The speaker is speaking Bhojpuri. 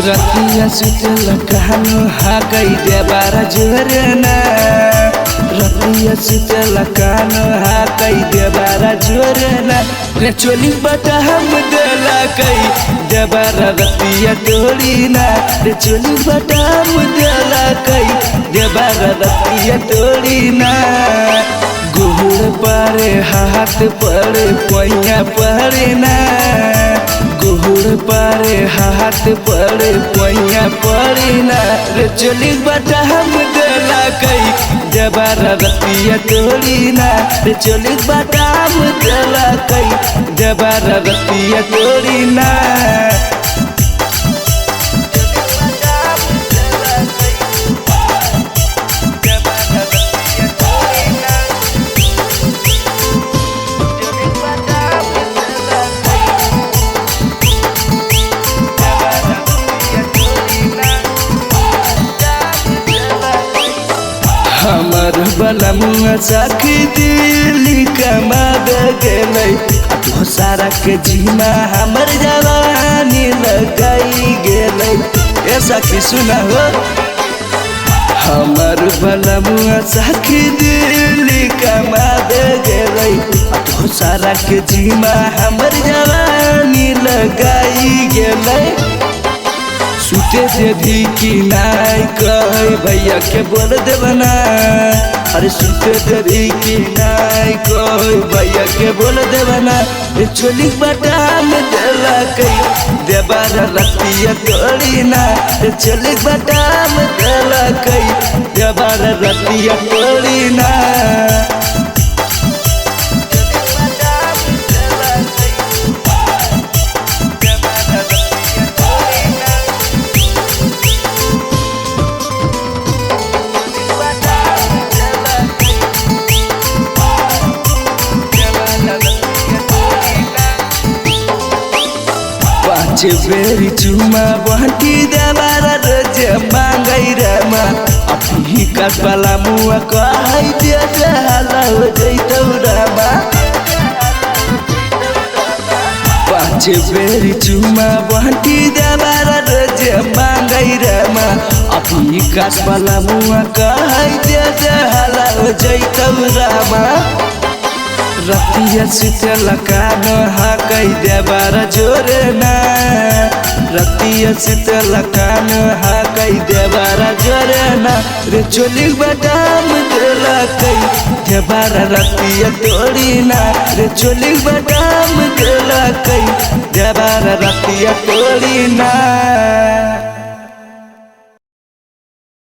रतिया सुतल कहनो हाकै देबारा जोरना रतिया सुतल कहनो हाकै देबारा जोरना रे चोली बटा हम देला कई देबारा रतिया तोड़ीना रे चोली बटा हम देला कई देबारा रतिया तोड़ीना गुहुर पारे हाथ पड़े पैया पड़े ना गुहुर पारे हाथ पड़े पैया पड़े ना रे चोली बटा हम देला कई देबारा रतिया तोड़ीना रे चोली बटा हम देला कई देबारा रतिया तोड़ीना हमर बलमुआ सखी दिल्ली कमा गेलै सारा के जीमा हमर जवानी लगाई गेलै ए सखी सुना हो हमर बलमुआ सखी दिल्ली कमा गेलै सारा के जीमा हमर जवानी लगाई गेलै सुते देवी की नाई कह भैया के बोल देवना अरे सुते देवी की नाई कह भैया के बोल देवना चोली बटा में देला कई देबारा रतिया तोड़ीना चोली बटा में देला कई देबारा रतिया तोड़ीना बेरी चुमा बहटी देबारा रोज मांगई रमा अभी कटवाला मुआ कहै दे हाला हो जैतौ रमा पाँच बेरी चुमा बहटी देबारा रोज मांगई रमा अभी कटवाला मुआ कहै दे हाला हो जैतौ रमा रतिया सुतल कानो हाकै देबारा जोरना रतिया सुतल कानो हाकै देबारा जोरना रे चोली बटाम देला कई देबारा रतिया तोड़ीना रे चोली बटाम देला कई देबारा रतिया तोड़ीना।